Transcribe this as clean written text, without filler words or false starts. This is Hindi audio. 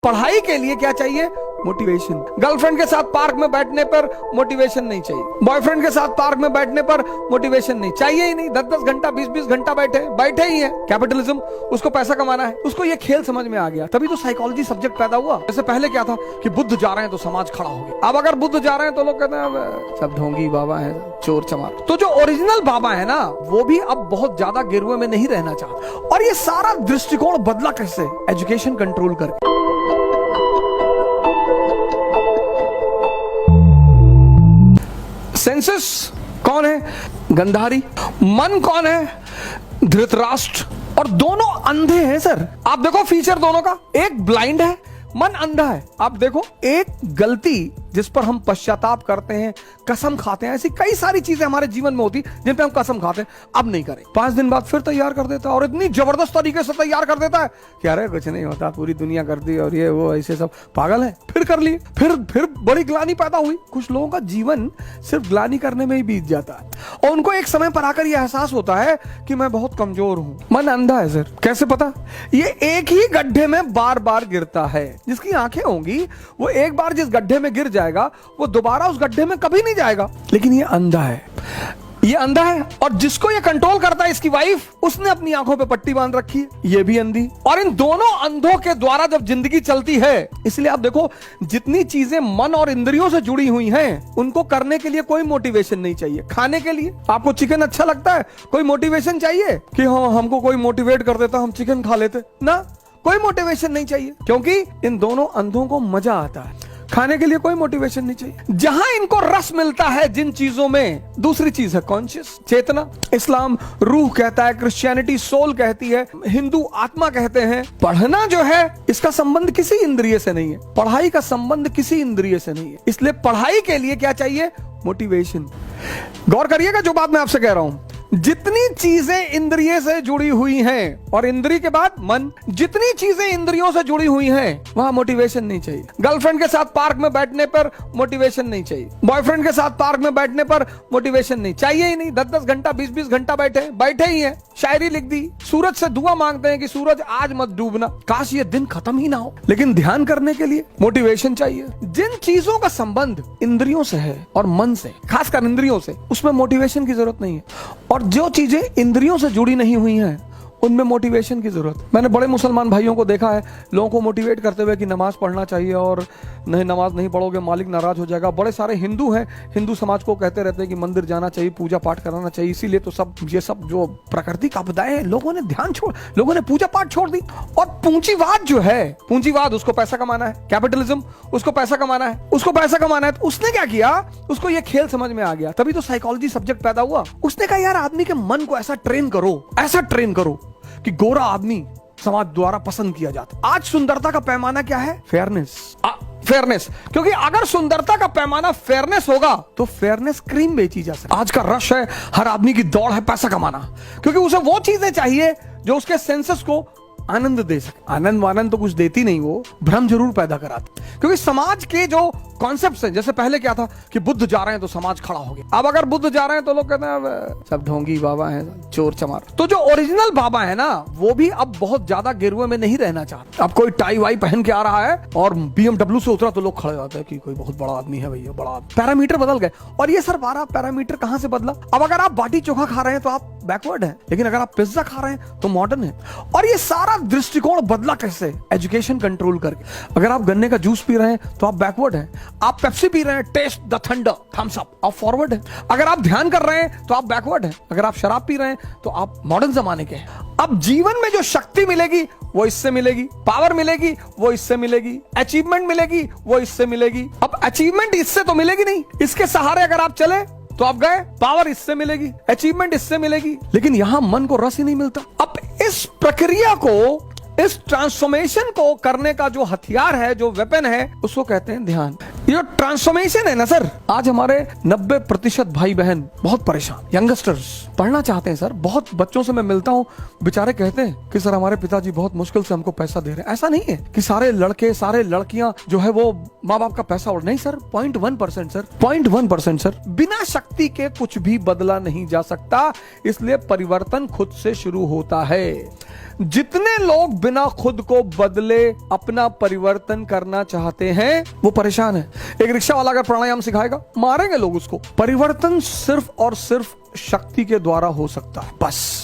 पढ़ाई के लिए क्या चाहिए? मोटिवेशन। गर्लफ्रेंड के साथ पार्क में बैठने पर मोटिवेशन नहीं चाहिए। बॉयफ्रेंड के साथ पार्क में बैठने पर मोटिवेशन नहीं चाहिए ही नहीं। 10-10 घंटा 20-20 घंटा बैठे ही है। कैपिटलिज्म, उसको पैसा कमाना है, उसको ये खेल समझ में आ गया, तभी तो साइकोलॉजी सब्जेक्ट पैदा हुआ। जैसे पहले क्या था कि बुद्ध जा रहे हैं तो समाज खड़ा हो गया। अब अगर बुद्ध जा रहे हैं तो लोग कहते हैं सब ढोंगी बाबा है, चोर चमार। तो जो ओरिजिनल बाबा है ना, वो भी अब बहुत ज्यादा गिरवे में नहीं रहना चाहता। और ये सारा दृष्टिकोण बदला कैसे? एजुकेशन कंट्रोल करके। सेंसस कौन है? गंधारी। मन कौन है? धृतराष्ट्र। और दोनों अंधे हैं सर। आप देखो फीचर दोनों का, एक ब्लाइंड है, मन अंधा है। आप देखो, एक गलती जिस पर हम पश्चाताप करते हैं, कसम खाते हैं, ऐसी कई सारी चीजें हमारे जीवन में होती जिन पे हम कसम खाते हैं अब नहीं करें, 5 दिन बाद फिर तैयार कर देता है और इतनी जबरदस्त तरीके से तैयार कर देता है कि अरे कुछ नहीं होता, पूरी दुनिया कर दी और ये वो, ऐसे सब पागल है। फिर कर लिए, फिर बड़ी ग्लानि पैदा हुई। कुछ लोगों का जीवन सिर्फ ग्लानि करने में ही बीत जाता है और उनको एक समय पर आकर यह एहसास होता है कि मैं बहुत कमजोर हूं। मन अंधा है सर। कैसे पता? ये एक ही गड्ढे में बार बार गिरता है। जिसकी आंखें होंगी वो एक बार जिस गड्ढे में गिर जाएगा वो दोबारा उस गड्ढे में कभी नहीं जाएगा। लेकिन ये अंधा है, ये अंधा है। और जिसको ये कंट्रोल करता है, इसकी वाइफ, उसने अपनी आंखों पे पट्टी बांध रखी है, ये भी अंधी। और इन दोनों अंधों के द्वारा जब जिंदगी चलती है, इसलिए आप देखो जितनी चीजें मन और इंद्रियों से जुड़ी हुई हैं, उनको करने के लिए कोई मोटिवेशन नहीं चाहिए। खाने के लिए आपको चिकन अच्छा लगता है, कोई मोटिवेशन चाहिए कि हाँ हमको कोई मोटिवेट कर देता, हम चिकन खा लेते ना? कोई मोटिवेशन नहीं चाहिए, क्योंकि इन दोनों अंधों को मजा आता है। खाने के लिए कोई मोटिवेशन नहीं चाहिए। जहां इनको रस मिलता है जिन चीजों में, दूसरी चीज है कॉन्शियस, चेतना। इस्लाम रूह कहता है, क्रिश्चियनिटी सोल कहती है, हिंदू आत्मा कहते हैं। पढ़ना जो है, इसका संबंध किसी इंद्रिय से नहीं है। पढ़ाई का संबंध किसी इंद्रिय से नहीं है। इसलिए पढ़ाई के लिए क्या चाहिए? मोटिवेशन। गौर करिएगा जो बात मैं आपसे कह रहा हूं। जितनी चीजें इंद्रिय से जुड़ी हुई हैं, और इंद्रिय के बाद मन, जितनी चीजें इंद्रियों से जुड़ी हुई हैं, वहां मोटिवेशन नहीं चाहिए। गर्लफ्रेंड के साथ पार्क में बैठने पर मोटिवेशन नहीं चाहिए। बॉयफ्रेंड के साथ पार्क में बैठने पर मोटिवेशन नहीं चाहिए ही नहीं। 10-10 घंटा 20-20 घंटा बैठे ही है। शायरी लिख दी, सूरज से दुआ मांगते हैं कि सूरज आज मत डूबना, काश ये दिन खत्म ही ना हो। लेकिन ध्यान करने के लिए मोटिवेशन चाहिए। जिन चीजों का संबंध इंद्रियों से है और मन से, खासकर इंद्रियों से, उसमें मोटिवेशन की जरूरत नहीं है। और जो चीजें इंद्रियों से जुड़ी नहीं हुई हैं, उनमें मोटिवेशन की जरूरत। मैंने बड़े मुसलमान भाइयों को देखा है, लोगों को मोटिवेट करते हुए कि नमाज पढ़ना चाहिए और नहीं, नमाज नहीं पढ़ोगे मालिक नाराज हो जाएगा। बड़े सारे हिंदू हैं, हिंदू समाज को कहते रहते हैं कि मंदिर जाना चाहिए, पूजा पाठ कराना चाहिए। इसीलिए तो सब ये सब जो प्राकृतिक आपदाएं हैं, लोगों ने ध्यान छोड़, लोगों ने पूजा पाठ छोड़ दी। और पूंजीवाद जो है, पूंजीवाद, उसको पैसा कमाना है। कैपिटलिज्म, उसको पैसा कमाना है, उसको पैसा कमाना है। तो उसने क्या किया? उसको ये खेल समझ में आ गया, तभी तो साइकोलॉजी सब्जेक्ट पैदा हुआ। उसने कहा यार आदमी के मन को ऐसा ट्रेन करो कि गोरा आदमी समाज द्वारा पसंद किया जाता। आज सुंदरता का पैमाना क्या है? फेयरनेस। क्योंकि अगर सुंदरता का पैमाना फेयरनेस होगा तो फेयरनेस क्रीम बेची जा सकती। आज का रश है, हर आदमी की दौड़ है पैसा कमाना, क्योंकि उसे वो चीजें चाहिए जो उसके सेंसेस को आनंद दे सके। आनंद तो कुछ देती नहीं, वो भ्रम जरूर पैदा कराती। क्योंकि समाज के जो कॉन्सेप्ट्स हैं, जैसे पहले क्या था कि बुद्ध जा रहे हैं तो समाज खड़ा हो गया। अब अगर बुद्ध जा रहे हैं तो लोग कहते हैं सब ढोंगी बाबा हैं, चोर चमार। तो जो ओरिजिनल बाबा है ना, वो भी अब बहुत ज्यादा गिरवे में नहीं रहना चाहता। अब कोई टाई वाई पहन के आ रहा है और BMW से उतरा तो लोग खड़े होते हैं कि कोई बहुत बड़ा आदमी है भैया, बड़ा। पैरामीटर बदल गए। और ये सर 12 पैरामीटर कहां से बदला? अब अगर आप बाटी चोखा खा रहे हैं तो आप बैकवर्ड हैं, लेकिन अगर आप पिज्जा खा रहे हैं तो मॉडर्न है। और ये सारा दृष्टिकोण बदला कैसे? एजुकेशन कंट्रोल करके। अगर आप गन्ने का जूस पी रहे हैं तो आप बैकवर्ड हैं। आप पेप्सी पी रहे हैं, taste the thunder, thums up, आप फॉरवर्ड हैं। अगर आप ध्यान कर रहे हैं तो आप बैकवर्ड हैं। अगर आप शराब पी रहे हैं तो आप मॉडर्न जमाने के हैं। अब जीवन में जो शक्ति मिलेगी वो इससे मिलेगी, पावर मिलेगी वो इससे मिलेगी, अचीवमेंट मिलेगी वो इससे मिलेगी। अब अचीवमेंट इससे तो मिलेगी नहीं, इसके सहारे अगर आप चले तो आप गए। पावर इससे मिलेगी, अचीवमेंट इससे मिलेगी, लेकिन यहां मन को रस ही नहीं मिलता। अब इस प्रक्रिया को, इस ट्रांसफॉर्मेशन को करने का जो हथियार है, जो वेपन है, उसको कहते हैं ध्यान। ये ट्रांसफॉर्मेशन है ना सर, आज हमारे 90% भाई बहन बहुत परेशान, यंगस्टर्स पढ़ना चाहते हैं सर। बहुत बच्चों से मैं मिलता हूँ, बेचारे कहते हैं कि सर हमारे पिताजी बहुत मुश्किल से हमको पैसा दे रहे हैं। ऐसा नहीं है कि सारे लड़के, सारे लड़कियां जो है वो माँ बाप का पैसा उड़, नहीं सर, 0.1% सर, 0.1% सर। बिना शक्ति के कुछ भी बदला नहीं जा सकता, इसलिए परिवर्तन खुद से शुरू होता है। जितने लोग बिना खुद को बदले अपना परिवर्तन करना चाहते हैं वो परेशान है। एक रिक्शा वाला अगर प्राणायाम सिखाएगा, मारेंगे लोग उसको। परिवर्तन सिर्फ और सिर्फ शक्ति के द्वारा हो सकता है, बस।